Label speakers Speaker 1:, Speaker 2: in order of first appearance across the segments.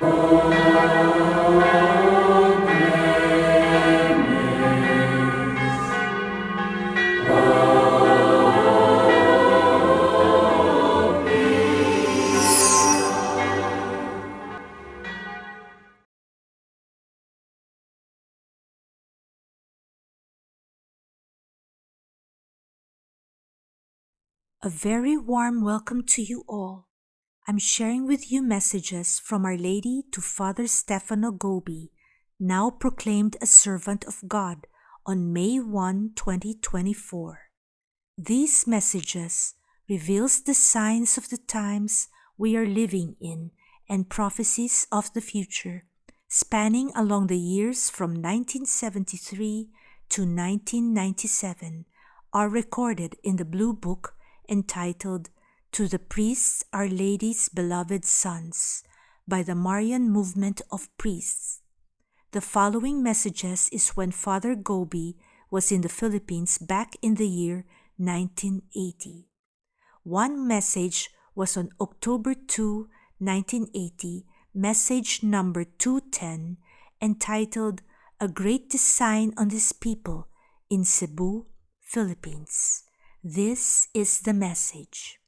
Speaker 1: A very warm welcome to you all. I'm sharing with you messages from Our Lady to Father Stefano Gobbi, now proclaimed a servant of God, on May 1, 2024. These messages reveals the signs of the times we are living in and prophecies of the future, spanning along the years from 1973 to 1997, are recorded in the Blue Book entitled To the Priests Our Lady's Beloved Sons by the Marian Movement of Priests. The following messages is when Father Gobbi was in the Philippines back in the year 1980. One message was on October 2, 1980, message number 210, entitled A Great Design on This People in Cebu, Philippines. This is the message.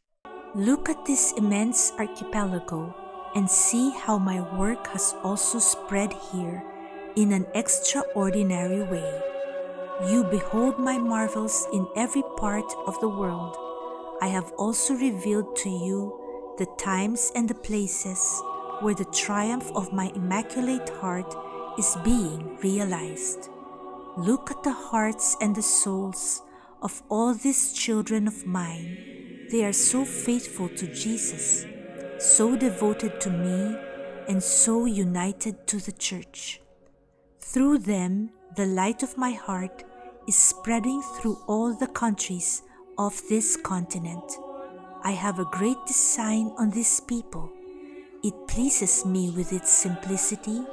Speaker 1: Look at this immense archipelago and see how my work has also spread here in an extraordinary way. You behold my marvels in every part of the world. I have also revealed to you the times and the places where the triumph of my Immaculate Heart is being realized. Look at the hearts and the souls of all these children of mine. They are so faithful to Jesus, so devoted to me, and so united to the Church. Through them, the light of my heart is spreading through all the countries of this continent. I have a great design on this people. It pleases me with its simplicity,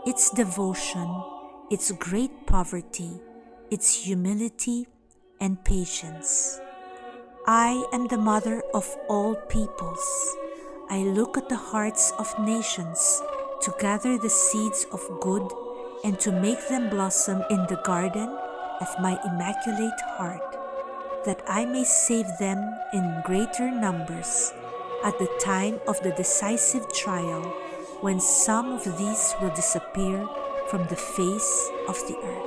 Speaker 1: its devotion, its great poverty, its humility, and patience. I am the mother of all peoples. I look at the hearts of nations to gather the seeds of good and to make them blossom in the garden of my Immaculate Heart, that I may save them in greater numbers at the time of the decisive trial, when some of these will disappear from the face of the earth.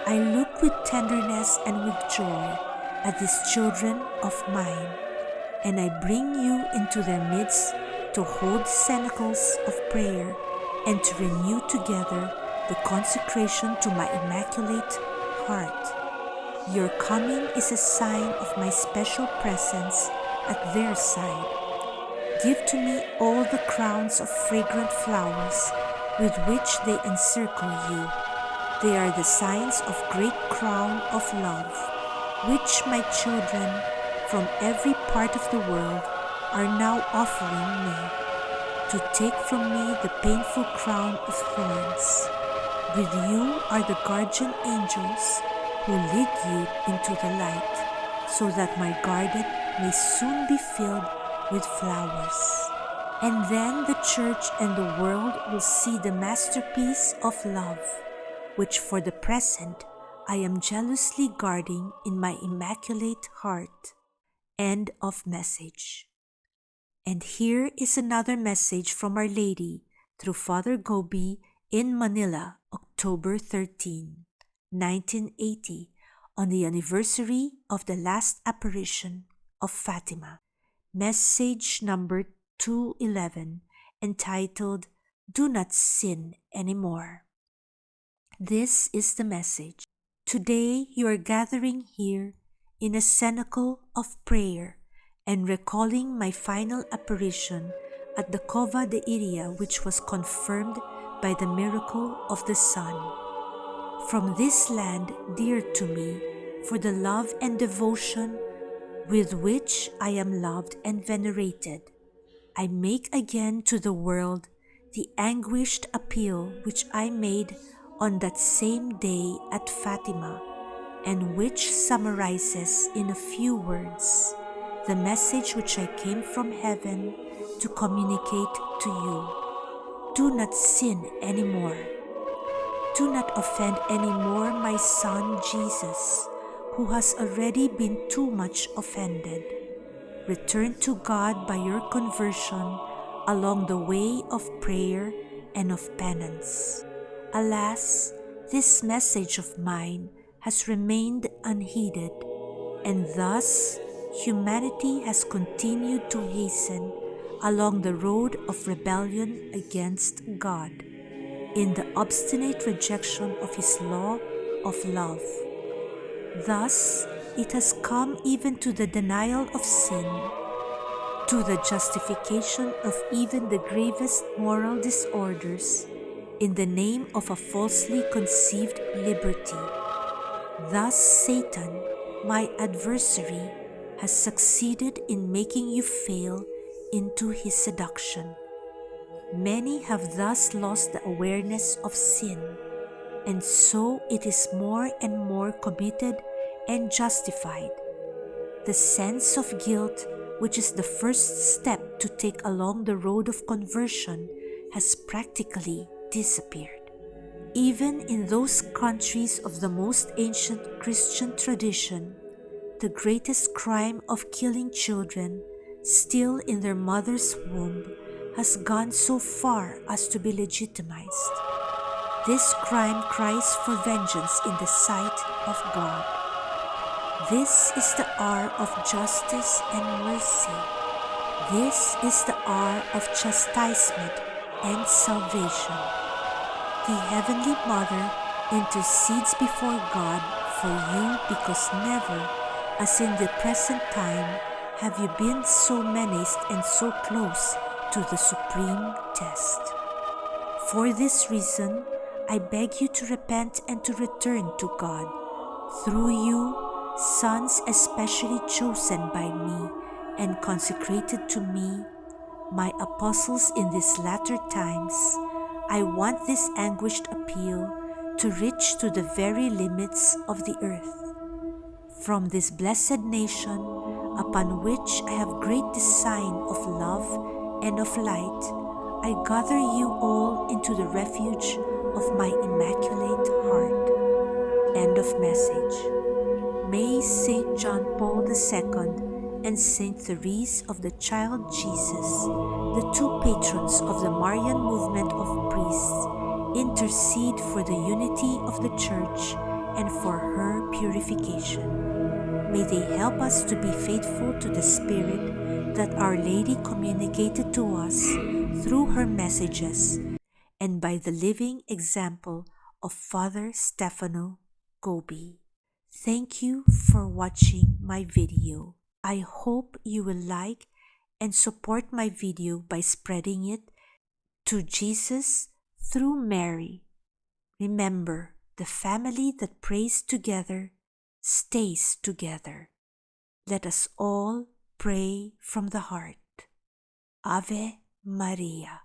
Speaker 1: I look with tenderness and with joy at these children of mine, and I bring you into their midst to hold cenacles of prayer and to renew together the consecration to my Immaculate Heart. Your coming is a sign of my special presence at their side. Give to me all the crowns of fragrant flowers with which they encircle you. They are the signs of great crown of love, which my children from every part of the world are now offering me, to take from me the painful crown of thorns. With you are the guardian angels who lead you into the light, so that my garden may soon be filled with flowers. And then the Church and the world will see the masterpiece of love, which for the present I am jealously guarding in my Immaculate Heart. End of message. And here is another message from Our Lady through Father Gobbi in Manila, October 13, 1980, on the anniversary of the last apparition of Fatima. Message number 211, entitled Do Not Sin Anymore. This is the message. Today you are gathering here in a cenacle of prayer and recalling my final apparition at the Cova de Iria, which was confirmed by the miracle of the sun. From this land dear to me, for the love and devotion with which I am loved and venerated, I make again to the world the anguished appeal which I made on that same day at Fatima, and which summarizes in a few words the message which I came from heaven to communicate to you. Do not sin anymore. Do not offend anymore my son Jesus, who has already been too much offended. Return to God by your conversion along the way of prayer and of penance. Alas, this message of mine has remained unheeded, and thus humanity has continued to hasten along the road of rebellion against God, in the obstinate rejection of His law of love. Thus, it has come even to the denial of sin, to the justification of even the gravest moral disorders, in the name of a falsely conceived liberty. Thus Satan, my adversary, has succeeded in making you fail into his seduction. Many have thus lost the awareness of sin, and so it is more and more committed and justified. The sense of guilt, which is the first step to take along the road of conversion, has practically disappeared. Even in those countries of the most ancient Christian tradition, the greatest crime of killing children still in their mother's womb has gone so far as to be legitimized. This crime cries for vengeance in the sight of God. This is the hour of justice and mercy. This is the hour of chastisement and salvation. The Heavenly Mother intercedes before God for you, because never, as in the present time, have you been so menaced and so close to the supreme test. For this reason, I beg you to repent and to return to God. Through you, sons especially chosen by me and consecrated to me, my apostles in these latter times, I want this anguished appeal to reach to the very limits of the earth. From this blessed nation, upon which I have great design of love and of light, I gather you all into the refuge of my immaculate heart. End of message. May St. John Paul II and St. Therese of the Child Jesus, the two patrons of the Marian movement of priests, intercede for the unity of the Church and for her purification. May they help us to be faithful to the Spirit that Our Lady communicated to us through her messages and by the living example of Father Stefano Gobbi. Thank you for watching my video. I hope you will like and support my video by spreading it to Jesus through Mary. Remember, the family that prays together stays together. Let us all pray from the heart. Ave Maria.